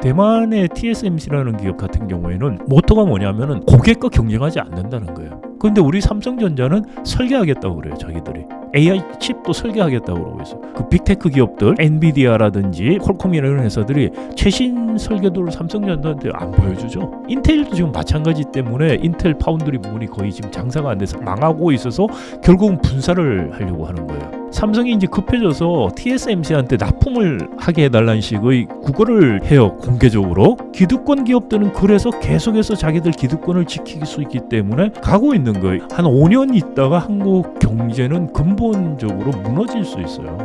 대만의 TSMC라는 기업 같은 경우에는 모토가 뭐냐면은 고객과 경쟁하지 않는다는 거예요. 그런데 우리 삼성전자는 설계하겠다고 그래요. 자기들이 AI 칩도 설계하겠다고 그러고 있어요. 그 빅테크 기업들 엔비디아라든지 퀄콤이라는 회사들이 최신 설계도를 삼성전자한테 안 보여주죠. 인텔도 지금 마찬가지 때문에 인텔 파운드리 부분이 거의 지금 장사가 안 돼서 망하고 있어서 결국은 분사를 하려고 하는 거예요. 삼성이 이제 급해져서 TSMC한테 납품을 하게 해달라는 식의 구걸을 해요. 공개적으로. 기득권 기업들은 그래서 계속해서 자기들 기득권을 지킬 수 있기 때문에 가고 있는 거예요. 한 5년 있다가 한국 경제는 근본적으로 무너질 수 있어요.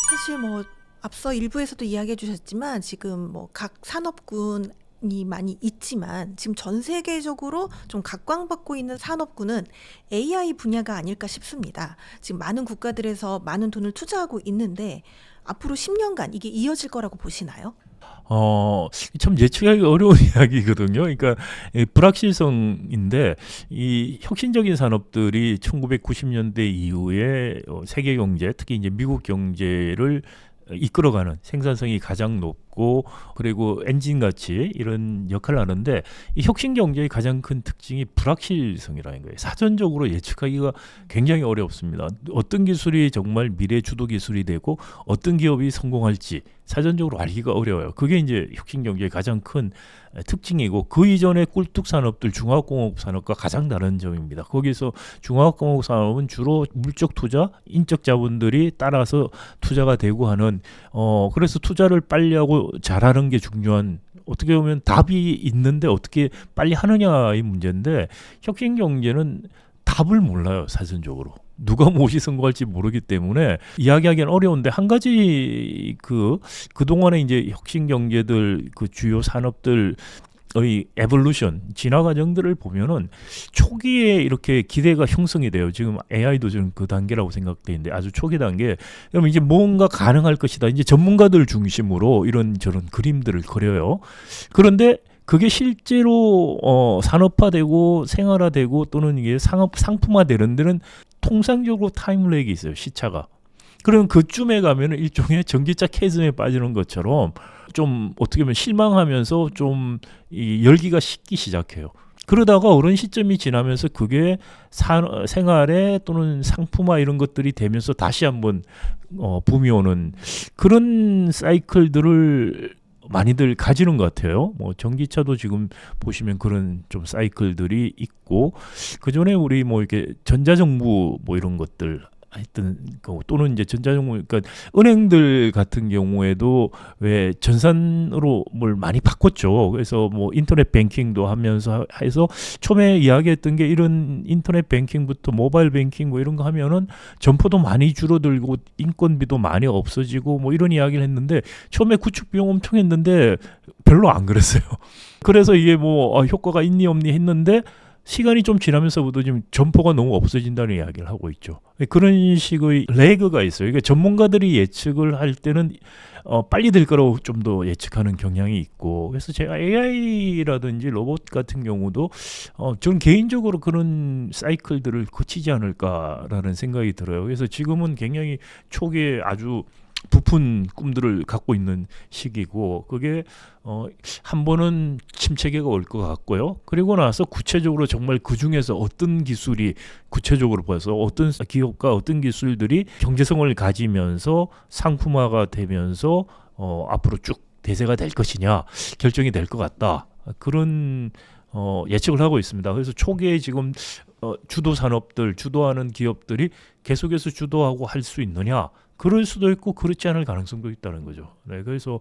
사실 뭐 앞서 일부에서도 이야기해 주셨지만 지금 뭐 각 산업군이 많이 있지만 지금 전 세계적으로 좀 각광받고 있는 산업군은 AI 분야가 아닐까 싶습니다. 지금 많은 국가들에서 많은 돈을 투자하고 있는데 앞으로 10년간 이게 이어질 거라고 보시나요? 참 예측하기 어려운 이야기거든요. 그러니까 불확실성인데 이 혁신적인 산업들이 1990년대 이후에 세계 경제, 특히 이제 미국 경제를 이끌어가는 생산성이 가장 높고 그리고 엔진같이 이런 역할을 하는데 이 혁신 경제의 가장 큰 특징이 불확실성이라는 거예요. 사전적으로 예측하기가 굉장히 어렵습니다. 어떤 기술이 정말 미래 주도 기술이 되고 어떤 기업이 성공할지 사전적으로 알기가 어려워요. 그게 이제 혁신 경제의 가장 큰 특징이고 그 이전의 꿀뚝 산업들 중화학공업 산업과 가장 다른 점입니다. 거기서 중화학공업 산업은 주로 물적 투자, 인적 자본들이 따라서 투자가 되고 하는 그래서 투자를 빨리 하고 잘하는 게 중요한 어떻게 보면 답이 있는데 어떻게 빨리 하느냐의 문제인데 혁신 경제는 답을 몰라요. 사전적으로. 누가 무엇이 성공할지 모르기 때문에 이야기하기는 어려운데 한 가지 그동안에 이제 혁신 경제들 그 주요 산업들의 에볼루션 진화 과정들을 보면은 초기에 이렇게 기대가 형성이 돼요. 지금 AI도 지금 그 단계라고 생각되는데 아주 초기 단계. 그러면 이제 뭔가 가능할 것이다. 이제 전문가들 중심으로 이런 저런 그림들을 그려요. 그런데 그게 실제로 산업화되고 생활화되고 또는 이게 상품화되는 데는 통상적으로 타임렉이 있어요. 시차가. 그럼 그쯤에 가면은 일종의 전기차 캐즘에 빠지는 것처럼 좀 어떻게 보면 실망하면서 좀 이 열기가 식기 시작해요. 그러다가 어느 시점이 지나면서 그게 생활에 또는 상품화 이런 것들이 되면서 다시 한번 붐이 오는 그런 사이클들을 많이들 가지는 것 같아요. 뭐 전기차도 지금 보시면 그런 좀 사이클들이 있고 그 전에 우리 뭐 이렇게 전자정부 뭐 이런 것들 하여튼 또는 이제 전자정부 그러니까 은행들 같은 경우에도 왜 전산으로 뭘 많이 바꿨죠. 그래서 뭐 인터넷 뱅킹도 하면서 해서 처음에 이야기했던 게 이런 인터넷 뱅킹부터 모바일 뱅킹 뭐 이런 거 하면은 점포도 많이 줄어들고 인건비도 많이 없어지고 뭐 이런 이야기를 했는데 처음에 구축 비용 엄청 했는데 별로 안 그랬어요. 그래서 이게 뭐 효과가 있니 없니 했는데 시간이 좀 지나면서부터 지금 점포가 너무 없어진다는 이야기를 하고 있죠. 그런 식의 레그가 있어요. 그러니까 전문가들이 예측을 할 때는 빨리 될 거라고 좀 더 예측하는 경향이 있고 그래서 제가 AI라든지 로봇 같은 경우도 저는 개인적으로 그런 사이클들을 거치지 않을까라는 생각이 들어요. 그래서 지금은 굉장히 초기에 아주 부푼 꿈들을 갖고 있는 시기고 그게 한 번은 침체기가 올 것 같고요. 그리고 나서 구체적으로 정말 그 중에서 어떤 기술이 구체적으로 봐서 어떤 기업과 어떤 기술들이 경제성을 가지면서 상품화가 되면서 앞으로 쭉 대세가 될 것이냐 결정이 될 것 같다. 그런 예측을 하고 있습니다. 그래서 초기에 지금 주도 산업들, 주도하는 기업들이 계속해서 주도하고 할 수 있느냐? 그럴 수도 있고 그렇지 않을 가능성도 있다는 거죠. 네, 그래서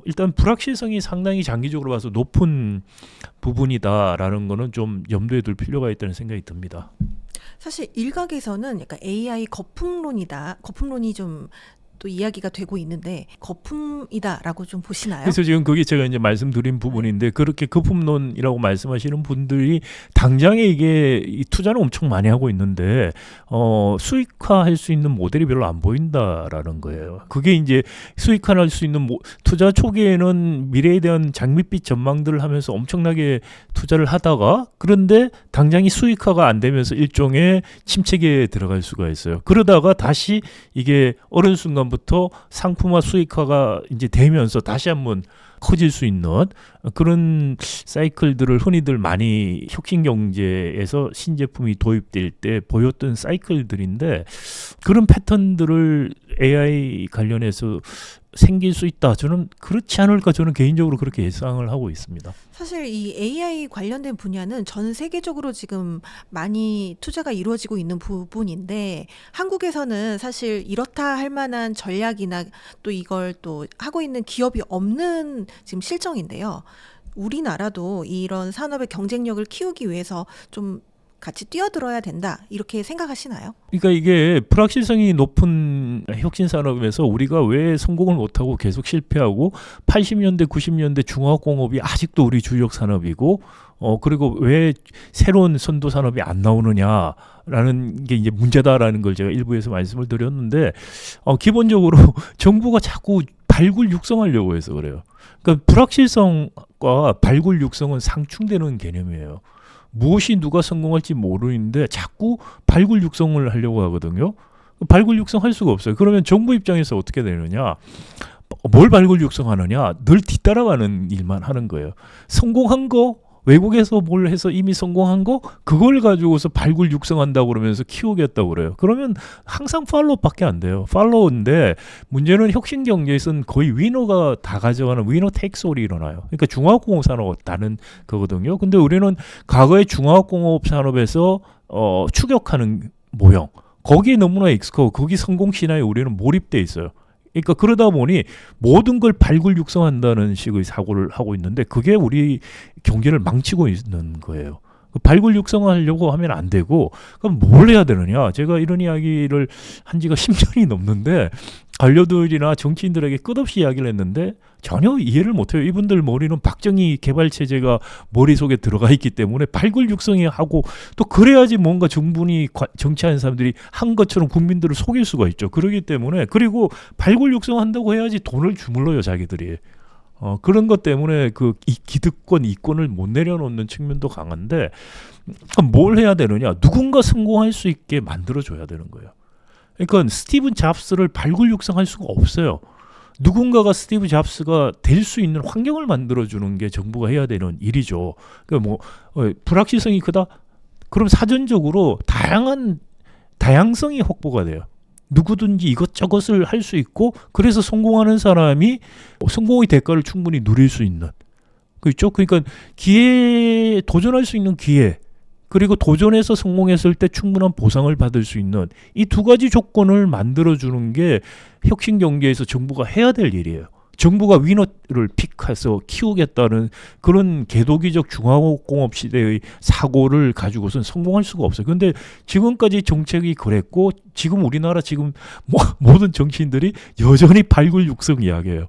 일단 불확실성이 상당히 장기적으로 봐서 높은 부분이다라는 거는 좀 염두에 둘 필요가 있다는 생각이 듭니다. 사실 일각에서는 약간 AI 거품론이 좀 또 이야기가 되고 있는데 거품이다라고 좀 보시나요? 그래서 지금 그게 제가 이제 말씀드린 부분인데 그렇게 거품론이라고 말씀하시는 분들이 당장에 이게 이 투자는 엄청 많이 하고 있는데 수익화할 수 있는 모델이 별로 안 보인다라는 거예요. 그게 이제 수익화할 수 있는 투자 초기에는 미래에 대한 장밋빛 전망들을 하면서 엄청나게 투자를 하다가 그런데 당장이 수익화가 안 되면서 일종의 침체기에 들어갈 수가 있어요. 그러다가 다시 이게 어느 순간부터 상품화 수익화가 이제 되면서 다시 한번 커질 수 있는 그런 사이클들을 흔히들 많이 혁신 경제에서 신제품이 도입될 때 보였던 사이클들인데 그런 패턴들을 AI 관련해서 생길 수 있다. 저는 그렇지 않을까 저는 개인적으로 그렇게 예상을 하고 있습니다. 사실 이 AI 관련된 분야는 전 세계적으로 지금 많이 투자가 이루어지고 있는 부분인데 한국에서는 사실 이렇다 할 만한 전략이나 또 이걸 또 하고 있는 기업이 없는 지금 실정인데요. 우리나라도 이런 산업의 경쟁력을 키우기 위해서 좀 같이 뛰어들어야 된다 이렇게 생각하시나요? 그러니까 이게 불확실성이 높은 혁신 산업에서 우리가 왜 성공을 못하고 계속 실패하고 80년대 90년대 중화공업이 아직도 우리 주력 산업이고 그리고 왜 새로운 선도 산업이 안 나오느냐라는 게 이제 문제다라는 걸 제가 일부에서 말씀을 드렸는데 기본적으로 정부가 자꾸 발굴 육성하려고 해서 그래요. 그러니까 불확실성과 발굴 육성은 상충되는 개념이에요. 무엇이 누가 성공할지 모르는데 자꾸 발굴 육성을 하려고 하거든요. 발굴 육성할 수가 없어요. 그러면 정부 입장에서 어떻게 되느냐? 뭘 발굴 육성하느냐? 늘 뒤따라가는 일만 하는 거예요. 성공한 거 외국에서 뭘 해서 이미 성공한 거 그걸 가지고서 발굴 육성한다고 그러면서 키우겠다고 그래요. 그러면 항상 팔로우밖에 안 돼요. 팔로우인데 문제는 혁신 경제에서는 거의 위너가 다 가져가는 위너 테이크솔이 일어나요. 그러니까 중화공업 산업은 다른 거거든요. 근데 우리는 과거의 중화공업 산업에서 추격하는 모형 거기에 너무나 익숙하고 거기 성공 신화에 우리는 몰입돼 있어요. 그러니까 그러다 보니 모든 걸 발굴 육성한다는 식의 사고를 하고 있는데 그게 우리 경제를 망치고 있는 거예요. 발굴 육성하려고 하면 안 되고 그럼 뭘 해야 되느냐? 제가 이런 이야기를 한 지가 10년이 넘는데 관료들이나 정치인들에게 끝없이 이야기를 했는데 전혀 이해를 못해요. 이분들 머리는 박정희 개발체제가 머릿속에 들어가 있기 때문에 발굴 육성이 하고 또 그래야지 뭔가 정분이 정치하는 사람들이 한 것처럼 국민들을 속일 수가 있죠. 그렇기 때문에 그리고 발굴 육성한다고 해야지 돈을 주물러요 자기들이. 그런 것 때문에 그 기득권, 이권을 못 내려놓는 측면도 강한데 뭘 해야 되느냐? 누군가 성공할 수 있게 만들어줘야 되는 거예요. 그러니까 스티븐 잡스를 발굴 육성할 수가 없어요. 누군가가 스티브 잡스가 될 수 있는 환경을 만들어주는 게 정부가 해야 되는 일이죠. 그러니까 불확실성이 크다? 그럼 사전적으로 다양성이 확보가 돼요. 누구든지 이것저것을 할 수 있고 그래서 성공하는 사람이 성공의 대가를 충분히 누릴 수 있는 그렇죠? 그러니까 도전할 수 있는 기회 그리고 도전해서 성공했을 때 충분한 보상을 받을 수 있는 이 두 가지 조건을 만들어주는 게 혁신 경제에서 정부가 해야 될 일이에요. 정부가 위너를 픽해서 키우겠다는 그런 개도기적 중화공업 시대의 사고를 가지고선 성공할 수가 없어요. 그런데 지금까지 정책이 그랬고 지금 우리나라 지금 모든 정치인들이 여전히 발굴 육성 이야기예요.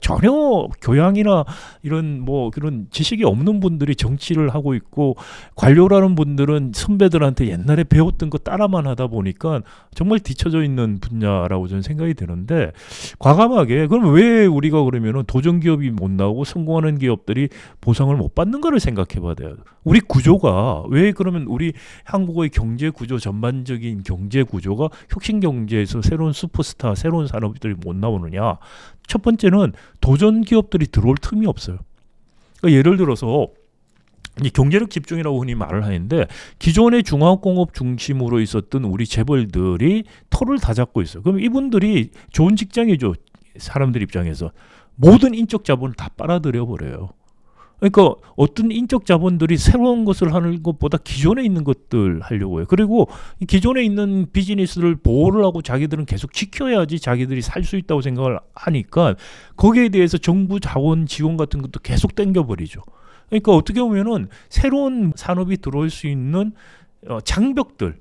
전혀 교양이나 이런 그런 지식이 없는 분들이 정치를 하고 있고 관료라는 분들은 선배들한테 옛날에 배웠던 거 따라만 하다 보니까 정말 뒤처져 있는 분야라고 저는 생각이 드는데 과감하게 그럼 왜 우리가 그러면은 도전 기업이 못 나오고 성공하는 기업들이 보상을 못 받는가를 생각해 봐야 돼요. 우리 구조가 왜 그러면 우리 한국의 경제 구조 전반적인 경제 구조가 혁신 경제에서 새로운 슈퍼스타 새로운 산업들이 못 나오느냐? 첫 번째는 도전 기업들이 들어올 틈이 없어요. 그러니까 예를 들어서 이 경제력 집중이라고 흔히 말을 하는데 기존의 중화공업 중심으로 있었던 우리 재벌들이 털을 다 잡고 있어요. 그럼 이분들이 좋은 직장이죠. 사람들 입장에서 모든 인적 자본을 다 빨아들여 버려요. 그러니까 어떤 인적 자본들이 새로운 것을 하는 것보다 기존에 있는 것들 하려고 해요. 그리고 기존에 있는 비즈니스를 보호를 하고 자기들은 계속 지켜야지 자기들이 살 수 있다고 생각을 하니까 거기에 대해서 정부 자원 지원 같은 것도 계속 땡겨버리죠. 그러니까 어떻게 보면은 새로운 산업이 들어올 수 있는 장벽들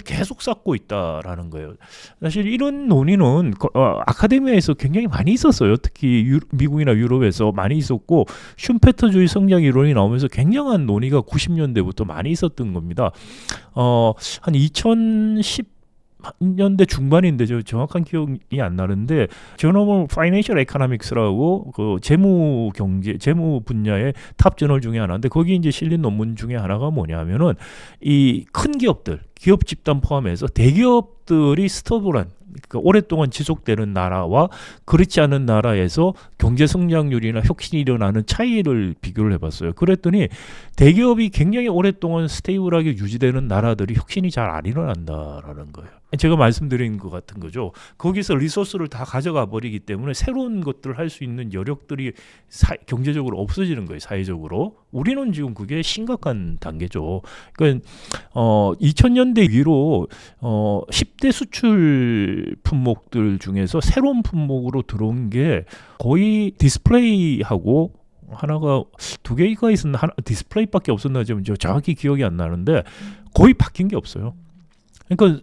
계속 쌓고 있다라는 거예요. 사실 이런 논의는 아카데미아에서 굉장히 많이 있었어요. 특히 미국이나 유럽에서 많이 있었고 슈페터주의 성장 이론이 나오면서 굉장한 논의가 90년대부터 많이 있었던 겁니다. 한 2010년대 중반인데 저 정확한 기억이 안 나는데 저널 파이낸셜 에코노믹스라고 그 재무 경제 재무 분야의 탑 저널 중에 하나인데 거기 이제 실린 논문 중에 하나가 뭐냐면은 이 큰 기업들 기업 집단 포함해서 대기업들이 스터블한 그러니까 오랫동안 지속되는 나라와 그렇지 않은 나라에서 경제 성장률이나 혁신이 일어나는 차이를 비교를 해봤어요. 그랬더니 대기업이 굉장히 오랫동안 스테이블하게 유지되는 나라들이 혁신이 잘 안 일어난다라는 거예요. 제가 말씀드린 것 같은 거죠. 거기서 리소스를 다 가져가 버리기 때문에 새로운 것들을 할 수 있는 여력들이 경제적으로 없어지는 거예요. 사회적으로. 우리는 지금 그게 심각한 단계죠. 그러니까 2000년대 위로 10대 수출 품목들 중에서 새로운 품목으로 들어온 게 거의 디스플레이하고 하나가 두 개가 있었나 디스플레이밖에 없었나 지금 정확히 기억이 안 나는데 거의 바뀐 게 없어요. 그러니까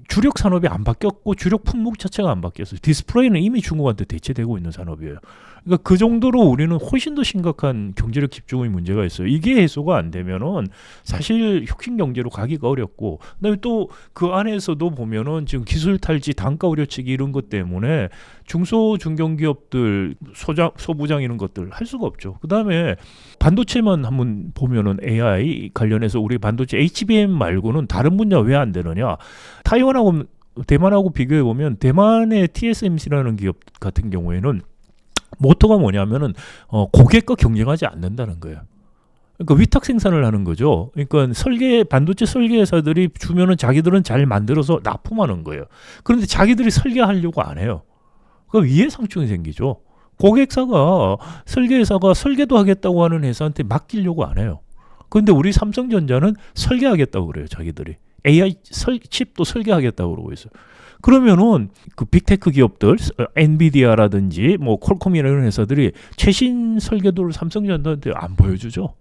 주력 산업이 안 바뀌었고 주력 품목 자체가 안 바뀌었어요. 디스플레이는 이미 중국한테 대체되고 있는 산업이에요. 그러니까 그 정도로 우리는 훨씬 더 심각한 경제력 집중의 문제가 있어요. 이게 해소가 안 되면은 사실 혁신 경제로 가기가 어렵고, 그다음에 또 그 안에서도 보면은 지금 기술 탈지, 단가 우려치기 이런 것 때문에 중소 중견기업들 소부장 이런 것들 할 수가 없죠. 그다음에 반도체만 한번 보면은 AI 관련해서 우리 반도체 HBM 말고는 다른 분야 왜 안 되느냐? 타이완하고 대만하고 비교해 보면 대만의 TSMC라는 기업 같은 경우에는 모토가 뭐냐면은 고객과 경쟁하지 않는다는 거예요. 그러니까 위탁 생산을 하는 거죠. 그러니까 반도체 설계 회사들이 주면은 자기들은 잘 만들어서 납품하는 거예요. 그런데 자기들이 설계하려고 안 해요. 그 이해상충이 생기죠. 고객사가 설계회사가 설계도 하겠다고 하는 회사한테 맡기려고 안 해요. 그런데 우리 삼성전자는 설계하겠다고 그래요. 자기들이. AI 칩도 설계하겠다고 그러고 있어요. 그러면은 그 빅테크 기업들, 엔비디아라든지 뭐 퀄콤이나 이런 회사들이 최신 설계도를 삼성전자한테 안 보여주죠.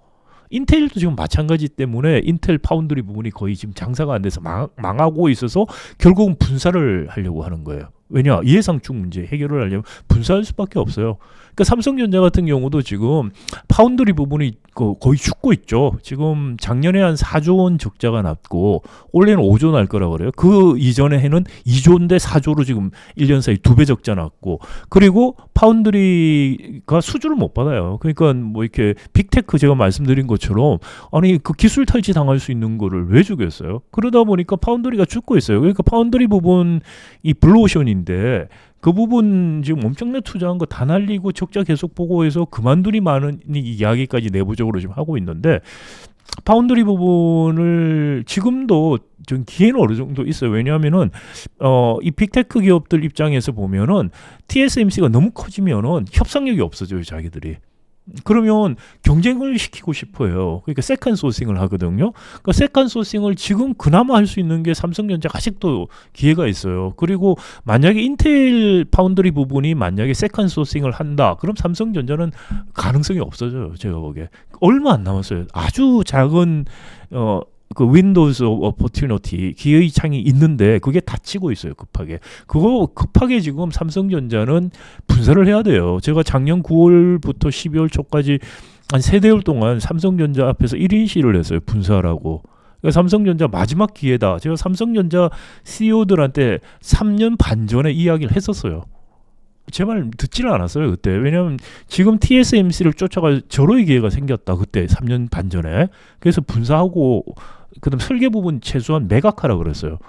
인텔도 지금 마찬가지 때문에 인텔 파운드리 부분이 거의 지금 장사가 안 돼서 망하고 있어서 결국은 분사를 하려고 하는 거예요. 왜냐? 이해상충 문제 해결을 하려면 분사할 수밖에 없어요. 그러니까 삼성전자 같은 경우도 지금 파운드리 부분이 거의 죽고 있죠. 지금 작년에 한 4조 원 적자가 났고 올해는 5조 날 거라고 그래요. 그 이전에 해는 2조인데 4조로 지금 1년 사이 2배 적자 났고, 그리고 파운드리가 수주를 못 받아요. 그러니까 뭐 이렇게 빅테크 제가 말씀드린 것처럼 아니 그 기술 탈취 당할 수 있는 거를 왜 주겠어요? 그러다 보니까 파운드리가 죽고 있어요. 그러니까 파운드리 부분 이 블루오션인데 그 부분 지금 엄청나게 투자한 거 다 날리고 적자 계속 보고해서 그만두니 많은 이야기까지 내부적으로 지금 하고 있는데, 파운드리 부분을 지금도 좀 기회는 어느 정도 있어요. 왜냐하면은 이 빅테크 기업들 입장에서 보면은 TSMC가 너무 커지면은 협상력이 없어져요, 자기들이. 그러면 경쟁을 시키고 싶어요. 그러니까 세컨 소싱을 하거든요. 그러니까 세컨 소싱을 지금 그나마 할 수 있는 게 삼성전자가 아직도 기회가 있어요. 그리고 만약에 인텔 파운드리 부분이 만약에 세컨 소싱을 한다, 그럼 삼성전자는 가능성이 없어져요. 제가 보기에 얼마 안 남았어요. 아주 작은 그 윈도우즈 오퍼튜니티 기회의 창이 있는데 그게 닫히고 있어요. 급하게. 그거 급하게 지금 삼성전자는 분사를 해야 돼요. 제가 작년 9월부터 12월 초까지 한 3개월 동안 삼성전자 앞에서 1인 시위를 했어요. 분사하라고. 그러니까 삼성전자 마지막 기회다. 제가 삼성전자 CEO들한테 3년 반 전에 이야기를 했었어요. 제 말 듣지를 않았어요 그때. 왜냐하면 지금 TSMC를 쫓아갈 절호의 기회가 생겼다 그때 3년 반 전에. 그래서 분사하고 그다음 설계 부분 최소한 매각하라 그랬어요.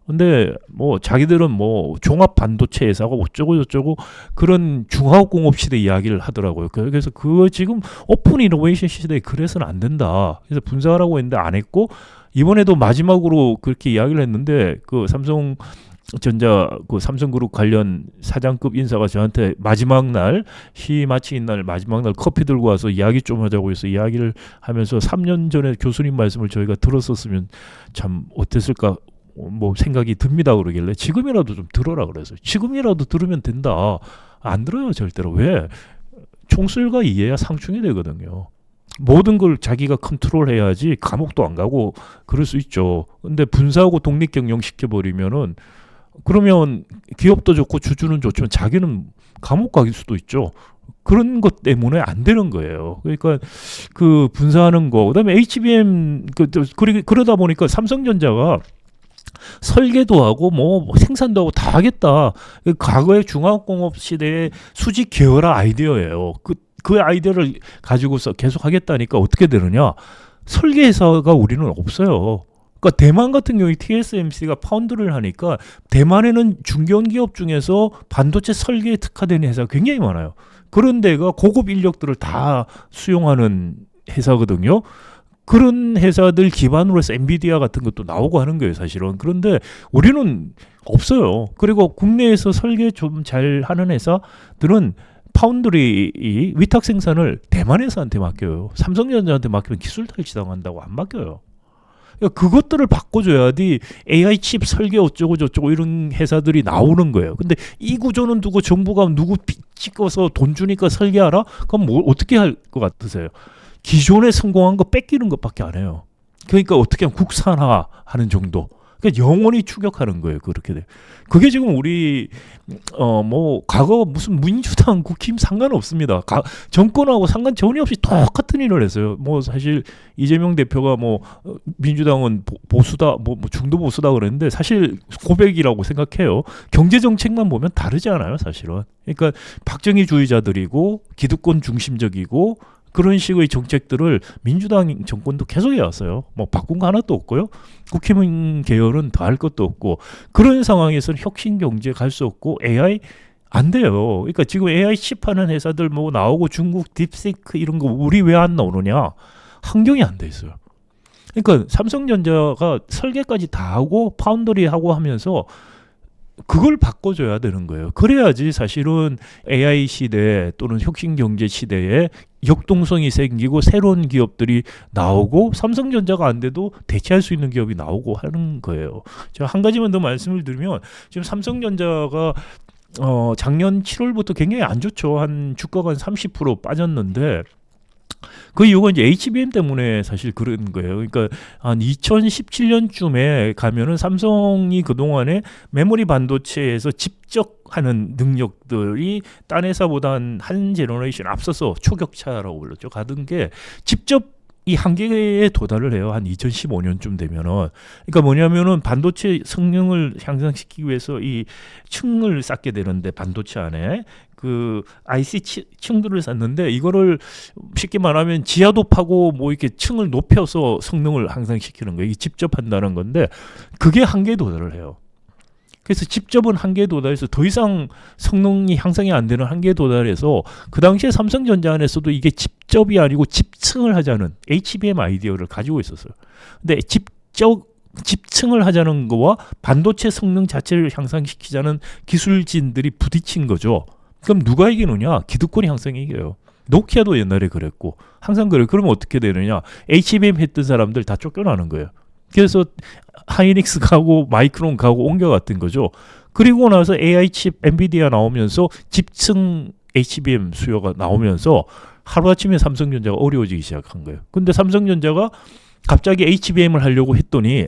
근데 뭐 자기들은 뭐 종합 반도체 회사가 어쩌고 저쩌고 그런 중화공업 시대 이야기를 하더라고요. 그래서 그거 지금 오픈 이노베이션 시대에 그래서는 안 된다. 그래서 분사하라고 했는데 안 했고, 이번에도 마지막으로 그렇게 이야기를 했는데 그 삼성전자 그 삼성그룹 관련 사장급 인사가 저한테 마지막 날 시위 마치는 날 마지막 날 커피 들고 와서 이야기 좀 하자고 해서 이야기를 하면서 3년 전에 교수님 말씀을 저희가 들었었으면 참 어땠을까 뭐 생각이 듭니다 그러길래 지금이라도 좀 들어라 그래서 지금이라도 들으면 된다. 안 들어요 절대로. 왜? 총술과 이해야 상충이 되거든요. 모든 걸 자기가 컨트롤해야지 감옥도 안 가고 그럴 수 있죠. 근데 분사하고 독립경영 시켜버리면은 그러면 기업도 좋고 주주는 좋지만 자기는 감옥 갈 수도 있죠. 그런 것 때문에 안 되는 거예요. 그러니까 그 분사하는 거, 그다음에 HBM 그러다 보니까 삼성전자가 설계도 하고 뭐 생산도 하고 다 하겠다. 과거의 중화공업 시대의 수직 계열화 아이디어예요. 그 아이디어를 가지고서 계속 하겠다니까 어떻게 되느냐? 설계 회사가 우리는 없어요. 그러니까 대만 같은 경우에 TSMC가 파운드를 하니까 대만에는 중견기업 중에서 반도체 설계에 특화된 회사가 굉장히 많아요. 그런 데가 고급 인력들을 다 수용하는 회사거든요. 그런 회사들 기반으로 해서 엔비디아 같은 것도 나오고 하는 거예요, 사실은. 그런데 우리는 없어요. 그리고 국내에서 설계 좀 잘 하는 회사들은 파운드리 위탁 생산을 대만 회사한테 맡겨요. 삼성전자한테 맡기면 기술 탈취당한다고 안 맡겨요. 그러니까 그것들을 바꿔줘야지 AI 칩 설계 어쩌고 저쩌고 이런 회사들이 나오는 거예요. 근데 이 구조는 두고 정부가 누구 찍어서 돈 주니까 설계하라? 그럼 뭐 어떻게 할 것 같으세요? 기존에 성공한 거 뺏기는 것밖에 안 해요. 그러니까 어떻게 하면 국산화하는 정도. 그러니까 영원히 추격하는 거예요. 그렇게 돼. 그게 지금 우리 뭐 과거 무슨 민주당 국힘 상관없습니다. 정권하고 상관 전혀 없이 똑같은 일을 했어요. 뭐 사실 이재명 대표가 뭐 민주당은 보수다, 뭐 중도 보수다 그랬는데 사실 고백이라고 생각해요. 경제 정책만 보면 다르지 않아요, 사실은. 그러니까 박정희주의자들이고 기득권 중심적이고 그런 식의 정책들을 민주당 정권도 계속 해왔어요. 뭐 바꾼 거 하나도 없고요. 국힘 계열은 더 할 것도 없고 그런 상황에서는 혁신 경제 갈 수 없고 AI 안 돼요. 그러니까 지금 AI 칩하는 회사들 뭐 나오고 중국 딥시크 이런 거 우리 왜 안 나오느냐? 환경이 안 돼 있어요. 그러니까 삼성전자가 설계까지 다 하고 파운더리 하고 하면서 그걸 바꿔줘야 되는 거예요. 그래야지 사실은 AI 시대 또는 혁신 경제 시대에 역동성이 생기고 새로운 기업들이 나오고 삼성전자가 안 돼도 대체할 수 있는 기업이 나오고 하는 거예요. 제가 한 가지만 더 말씀을 드리면 지금 삼성전자가 작년 7월부터 굉장히 안 좋죠. 한 주가가 한 30% 빠졌는데 그 이유가 이제 HBM 때문에 사실 그런 거예요. 그러니까 한 2017년쯤에 가면은 삼성이 그동안에 메모리 반도체에서 직접 하는 능력들이 딴 회사보다 한 제너레이션 앞서서 초격차라고 불렀죠. 가던 게 직접 이 한계에 도달을 해요. 한 2015년쯤 되면은. 그러니까 뭐냐면은 반도체 성능을 향상시키기 위해서 이 층을 쌓게 되는데 반도체 안에 그 IC 층들을 쌓는데 이거를 쉽게 말하면 지하도 파고 뭐 이렇게 층을 높여서 성능을 향상시키는 거예요. 이게 직접 한다는 건데 그게 한계에 도달을 해요. 그래서 직접은 한계에 도달해서 더 이상 성능이 향상이 안 되는 한계에 도달해서 그 당시에 삼성전자 안에서도 이게 직접이 아니고 집층을 하자는 HBM 아이디어를 가지고 있었어요. 근데 집층을 하자는 거와 반도체 성능 자체를 향상시키자는 기술진들이 부딪힌 거죠. 그럼 누가 이기느냐? 기득권이 항상 이겨요. 노키아도 옛날에 그랬고 항상 그래요. 그러면 어떻게 되느냐? HBM 했던 사람들 다 쫓겨나는 거예요. 그래서 하이닉스 가고 마이크론 가고 옮겨갔던 거죠. 그리고 나서 AI 칩 엔비디아 나오면서 집층 HBM 수요가 나오면서 하루아침에 삼성전자가 어려워지기 시작한 거예요. 근데 삼성전자가 갑자기 HBM을 하려고 했더니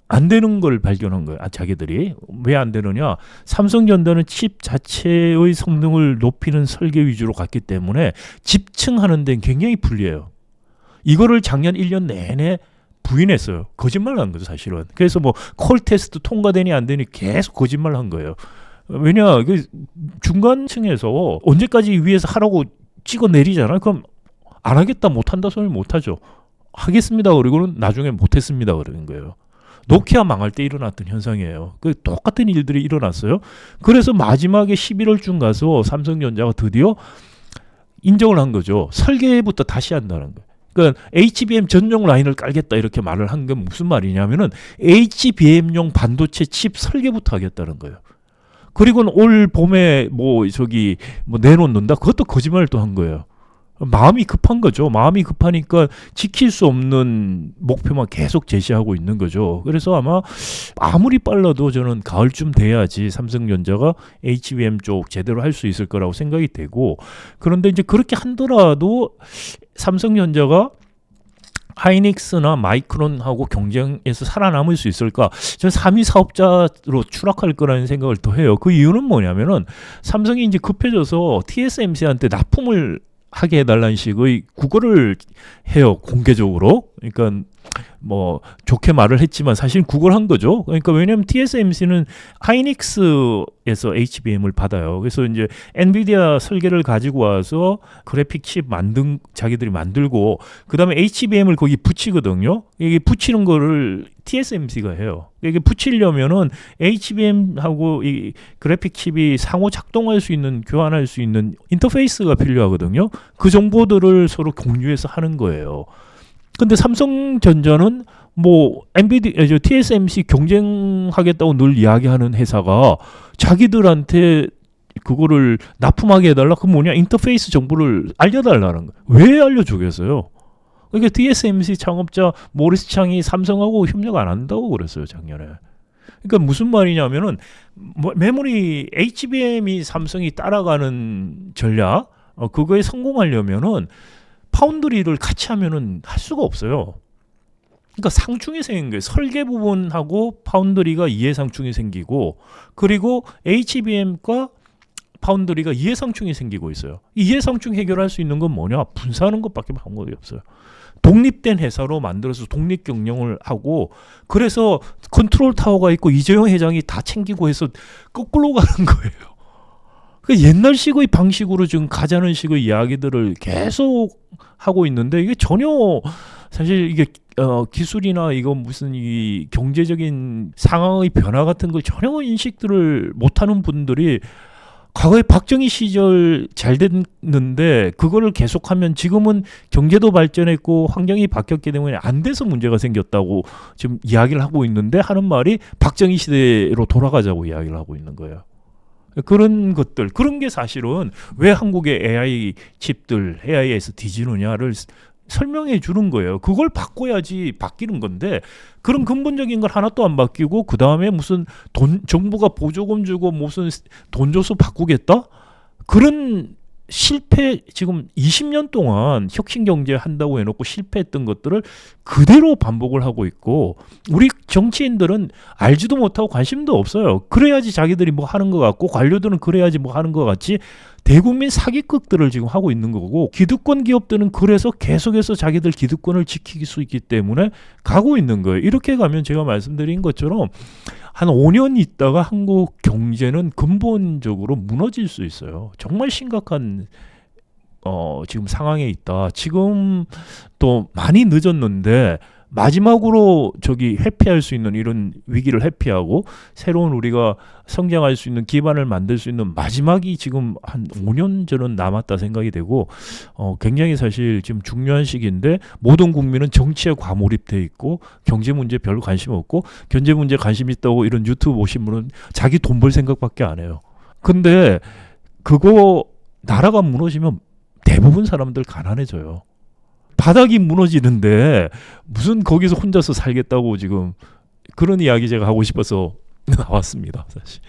안 되는 걸 발견한 거예요. 자기들이. 왜 안 되느냐? 삼성전자는 칩 자체의 성능을 높이는 설계 위주로 갔기 때문에 집층하는 데는 굉장히 불리해요. 이거를 작년 1년 내내 부인했어요. 거짓말 한 거죠, 사실은. 그래서 뭐 콜 테스트 통과되니 안 되니 계속 거짓말 한 거예요. 왜냐, 그 중간층에서 언제까지 위에서 하라고 찍어 내리잖아요. 그럼 안 하겠다, 못 한다 소리 못 하죠. 하겠습니다. 그리고는 나중에 못 했습니다. 그러는 거예요. 노키아 망할 때 일어났던 현상이에요. 그 똑같은 일들이 일어났어요. 그래서 마지막에 11월쯤 가서 삼성전자가 드디어 인정을 한 거죠. 설계부터 다시 한다는 거예요. 그러니까 HBM 전용 라인을 깔겠다 이렇게 말을 한 건 무슨 말이냐면은 HBM용 반도체 칩 설계부터 하겠다는 거예요. 그리고는 올 봄에 뭐 내놓는다. 그것도 거짓말을 또 한 거예요. 마음이 급한 거죠. 마음이 급하니까 지킬 수 없는 목표만 계속 제시하고 있는 거죠. 그래서 아마 아무리 빨라도 저는 가을쯤 돼야지 삼성전자가 HBM 쪽 제대로 할 수 있을 거라고 생각이 되고, 그런데 이제 그렇게 한더라도 삼성전자가 하이닉스나 마이크론하고 경쟁에서 살아남을 수 있을까? 저는 3위 사업자로 추락할 거라는 생각을 더 해요. 그 이유는 뭐냐면은 삼성이 이제 급해져서 TSMC한테 납품을 하게 해달라는 식의 구걸을 해요, 공개적으로. 그러니까 뭐 좋게 말을 했지만 사실 구걸한 거죠. 그러니까 왜냐하면 TSMC는 하이닉스에서 HBM을 받아요. 그래서 이제 엔비디아 설계를 가지고 와서 그래픽 칩 자기들이 만들고 그다음에 HBM을 거기 붙이거든요. 이게 붙이는 거를 TSMC가 해요. 이게 붙이려면은 HBM하고 이 그래픽 칩이 상호 작동할 수 있는, 교환할 수 있는 인터페이스가 필요하거든요. 그 정보들을 서로 공유해서 하는 거예요. 근데 삼성전자는 뭐 TSMC 경쟁하겠다고 늘 이야기하는 회사가 자기들한테 그거를 납품하게 해달라. 그 뭐냐, 인터페이스 정보를 알려달라는 거예요. 왜 알려주겠어요? 그러니까 TSMC 창업자 모리스 창이 삼성하고 협력 안 한다고 그랬어요, 작년에. 그러니까 무슨 말이냐면은 메모리 HBM이 삼성이 따라가는 전략, 그거에 성공하려면은 파운드리를 같이 하면은 할 수가 없어요. 그러니까 상충이 생긴 거예요. 설계 부분하고 파운드리가 이해상충이 생기고, 그리고 HBM과 파운드리가 이해상충이 생기고 있어요. 이해상충 해결할 수 있는 건 뭐냐? 분사하는 것밖에 방법이 없어요. 독립된 회사로 만들어서 독립 경영을 하고, 그래서 컨트롤 타워가 있고 이재용 회장이 다 챙기고 해서 거꾸로 가는 거예요. 그 옛날식의 방식으로 지금 가자는 식의 이야기들을 계속 하고 있는데, 이게 전혀 사실 이게 기술이나 이거 무슨 이 경제적인 상황의 변화 같은 걸 전혀 인식들을 못하는 분들이, 과거에 박정희 시절 잘 됐는데 그거를 계속하면 지금은 경제도 발전했고 환경이 바뀌었기 때문에 안 돼서 문제가 생겼다고 지금 이야기를 하고 있는데, 하는 말이 박정희 시대로 돌아가자고 이야기를 하고 있는 거예요. 그런 것들, 그런 게 사실은 왜 한국의 AI 칩들, AI에서 뒤지느냐를 설명해 주는 거예요. 그걸 바꿔야지 바뀌는 건데, 그런 근본적인 걸 하나도 안 바뀌고 그 다음에 무슨 정부가 보조금 주고 무슨 돈 줘서 바꾸겠다? 그런 실패, 지금 20년 동안 혁신경제 한다고 해놓고 실패했던 것들을 그대로 반복을 하고 있고, 우리 정치인들은 알지도 못하고 관심도 없어요. 그래야지 자기들이 뭐 하는 것 같고, 관료들은 그래야지 뭐 하는 것 같지, 대국민 사기극들을 지금 하고 있는 거고, 기득권 기업들은 그래서 계속해서 자기들 기득권을 지킬 수 있기 때문에 가고 있는 거예요. 이렇게 가면 제가 말씀드린 것처럼 한 5년 있다가 한국 경제는 근본적으로 무너질 수 있어요. 정말 심각한 지금 상황에 있다. 지금 또 많이 늦었는데 마지막으로 회피할 수 있는, 이런 위기를 회피하고 새로운 우리가 성장할 수 있는 기반을 만들 수 있는 마지막이 지금 한 5년 전은 남았다 생각이 되고, 굉장히 사실 지금 중요한 시기인데 모든 국민은 정치에 과몰입돼 있고 경제 문제 별로 관심 없고, 경제 문제 관심 있다고 이런 유튜브 보신 분은 자기 돈 벌 생각밖에 안 해요. 근데 그거 나라가 무너지면 대부분 사람들 가난해져요. 바닥이 무너지는데 무슨 거기서 혼자서 살겠다고, 지금 그런 이야기 제가 하고 싶어서 나왔습니다, 사실.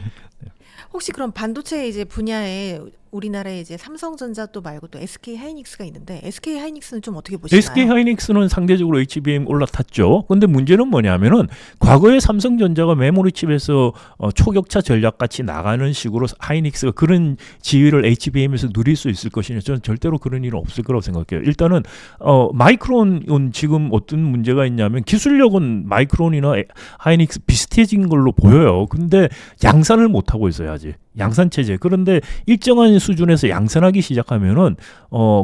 혹시 그럼 반도체 이제 분야에 우리나라에 이제 삼성전자 또 말고 또 SK 하이닉스가 있는데, SK 하이닉스는 좀 어떻게 보시나요? SK 하이닉스는 상대적으로 HBM 올라탔죠. 근데 문제는 뭐냐면은 과거에 삼성전자가 메모리 칩에서 초격차 전략 같이 나가는 식으로 하이닉스가 그런 지위를 HBM에서 누릴 수 있을 것이냐, 저는 절대로 그런 일은 없을 거라고 생각해요. 일단은 마이크론은 지금 어떤 문제가 있냐면, 기술력은 마이크론이나 하이닉스 비슷해진 걸로 보여요. 근데 양산을 못 하고 있어요, 아직. 양산 체제. 그런데 일정한 수준에서 양산하기 시작하면은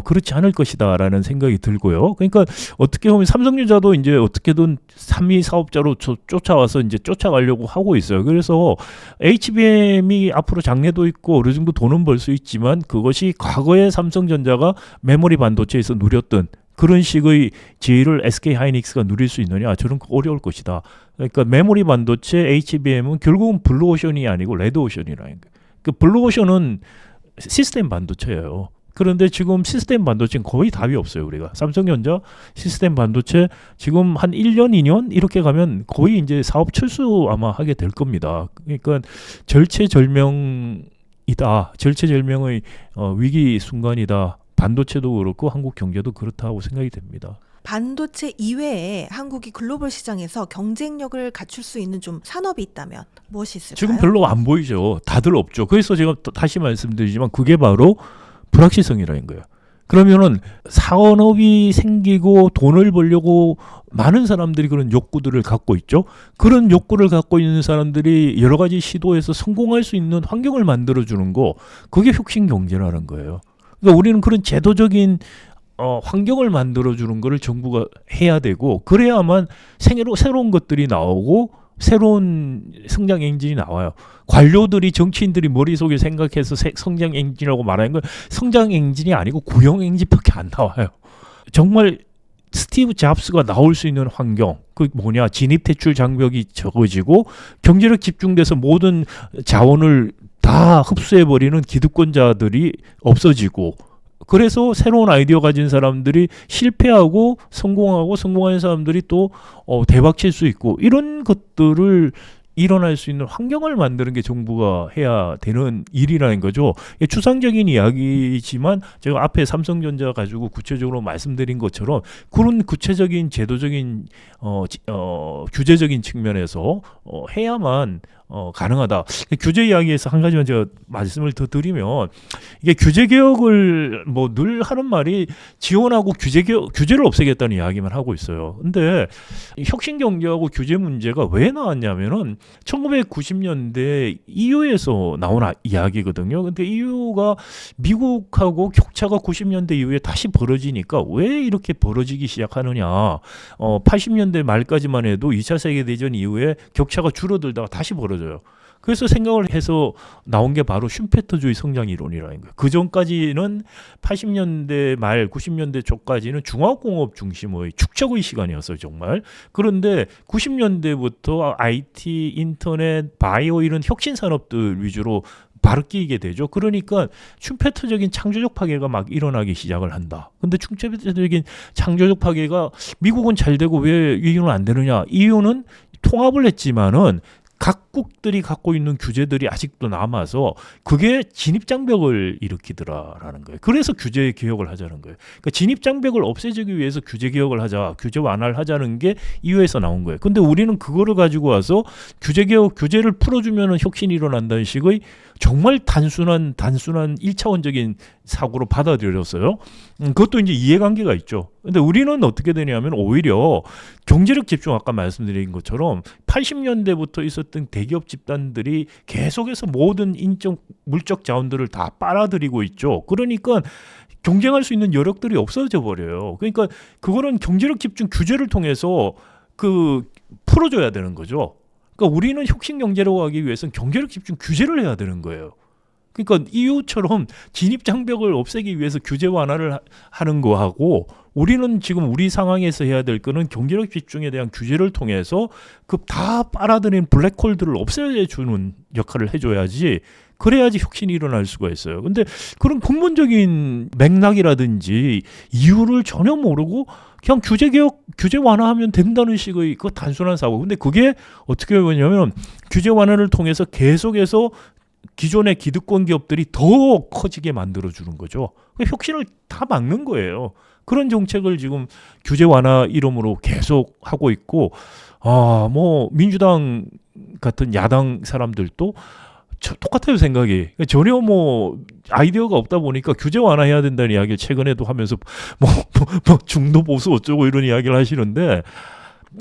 그렇지 않을 것이다라는 생각이 들고요. 그러니까 어떻게 보면 삼성전자도 이제 어떻게든 3위 사업자로 쫓아와서 이제 쫓아가려고 하고 있어요. 그래서 HBM이 앞으로 장래도 있고 어느 정도 돈은 벌 수 있지만, 그것이 과거에 삼성전자가 메모리 반도체에서 누렸던 그런 식의 지위를 SK 하이닉스가 누릴 수 있느냐, 저는 어려울 것이다. 그러니까 메모리 반도체 HBM은 결국은 블루오션이 아니고 레드오션이라는 거예요. 그 블루오션은 시스템 반도체예요. 그런데 지금 시스템 반도체는 거의 답이 없어요. 우리가 삼성전자 시스템 반도체 지금 한 1년, 2년 이렇게 가면 거의 이제 사업 철수 아마 하게 될 겁니다. 그러니까 절체절명이다. 절체절명의 위기 순간이다. 반도체도 그렇고 한국 경제도 그렇다고 생각이 됩니다. 반도체 이외에 한국이 글로벌 시장에서 경쟁력을 갖출 수 있는 좀 산업이 있다면 무엇이 있을까요? 지금 별로 안 보이죠. 다들 없죠. 그래서 제가 다시 말씀드리지만 그게 바로 불확실성이라는 거예요. 그러면은 산업이 생기고 돈을 벌려고 많은 사람들이 그런 욕구들을 갖고 있죠. 그런 욕구를 갖고 있는 사람들이 여러 가지 시도에서 성공할 수 있는 환경을 만들어주는 거, 그게 혁신 경제라는 거예요. 그러니까 우리는 그런 제도적인 환경을 만들어주는 거를 정부가 해야 되고, 그래야만 새로운 것들이 나오고 새로운 성장 엔진이 나와요. 관료들이, 정치인들이 머릿속에 생각해서 성장 엔진이라고 말하는 건 성장 엔진이 아니고 구형 엔진밖에 안 나와요. 정말 스티브 잡스가 나올 수 있는 환경, 그 뭐냐, 진입 퇴출 장벽이 적어지고 경제력 집중돼서 모든 자원을 다 흡수해버리는 기득권자들이 없어지고, 그래서 새로운 아이디어 가진 사람들이 실패하고 성공하고, 성공하는 사람들이 또 대박 칠 수 있고, 이런 것들을 일어날 수 있는 환경을 만드는 게 정부가 해야 되는 일이라는 거죠. 추상적인 이야기지만 제가 앞에 삼성전자 가지고 구체적으로 말씀드린 것처럼 그런 구체적인 제도적인 규제적인 측면에서 해야만 가능하다. 규제 이야기에서 한 가지만 제가 말씀을 더 드리면, 이게 규제 개혁을 뭐 늘 하는 말이 지원하고 규제를 없애겠다는 이야기만 하고 있어요. 근데 혁신 경제하고 규제 문제가 왜 나왔냐면은 1990년대 EU에서 나온 이야기거든요. 근데 EU가 미국하고 격차가 90년대 이후에 다시 벌어지니까 왜 이렇게 벌어지기 시작하느냐. 80년대 말까지만 해도 2차 세계대전 이후에 격차가 줄어들다가 다시 벌어져요. 그래서 생각을 해서 나온 게 바로 슈페터주의 성장 이론이라는 거예요. 그 전까지는 80년대 말 90년대 초까지는 중화공업 중심의 축적의 시간이었어요, 정말. 그런데 90년대부터 IT, 인터넷, 바이오 이런 혁신 산업들 위주로 바뀌게 되죠. 그러니까 슈페터적인 창조적 파괴가 막 일어나기 시작을 한다. 근데 슈페터적인 창조적 파괴가 미국은 잘 되고 왜 EU는 안 되느냐? EU는 통합을 했지만은 각국들이 갖고 있는 규제들이 아직도 남아서 그게 진입장벽을 일으키더라라는 거예요. 그래서 규제 개혁을 하자는 거예요. 그러니까 진입장벽을 없애주기 위해서 규제 개혁을 하자, 규제 완화를 하자는 게 EU에서 나온 거예요. 근데 우리는 그거를 가지고 와서 규제 개혁, 규제를 풀어주면은 혁신이 일어난다는 식의 정말 단순한 1차원적인 사고로 받아들였어요. 그것도 이제 이해관계가 있죠. 근데 우리는 어떻게 되냐면 오히려 경제력 집중, 아까 말씀드린 것처럼 80년대부터 있었던 대기업 집단들이 계속해서 모든 인적 물적 자원들을 다 빨아들이고 있죠. 그러니까 경쟁할 수 있는 여력들이 없어져 버려요. 그러니까 그거는 경제력 집중 규제를 통해서 풀어줘야 되는 거죠. 그러니까 우리는 혁신 경제라고 하기 위해서는 경제력 집중 규제를 해야 되는 거예요. 그러니까 EU처럼 진입 장벽을 없애기 위해서 규제 완화를 하는 거하고, 우리는 지금 우리 상황에서 해야 될 거는 경제력 집중에 대한 규제를 통해서 그 다 빨아들인 블랙홀들을 없애주는 역할을 해줘야지, 그래야지 혁신이 일어날 수가 있어요. 근데 그런 근본적인 맥락이라든지 이유를 전혀 모르고 그냥 규제 개혁, 규제 완화하면 된다는 식의 그 단순한 사고. 근데 그게 어떻게 보냐면 규제 완화를 통해서 계속해서 기존의 기득권 기업들이 더 커지게 만들어주는 거죠. 혁신을 다 막는 거예요. 그런 정책을 지금 규제 완화 이름으로 계속 하고 있고, 뭐 민주당 같은 야당 사람들도 똑같아요, 생각이. 전혀 뭐 아이디어가 없다 보니까 규제 완화해야 된다는 이야기를 최근에도 하면서 뭐 중도 보수 어쩌고 이런 이야기를 하시는데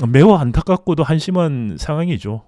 매우 안타깝고도 한심한 상황이죠.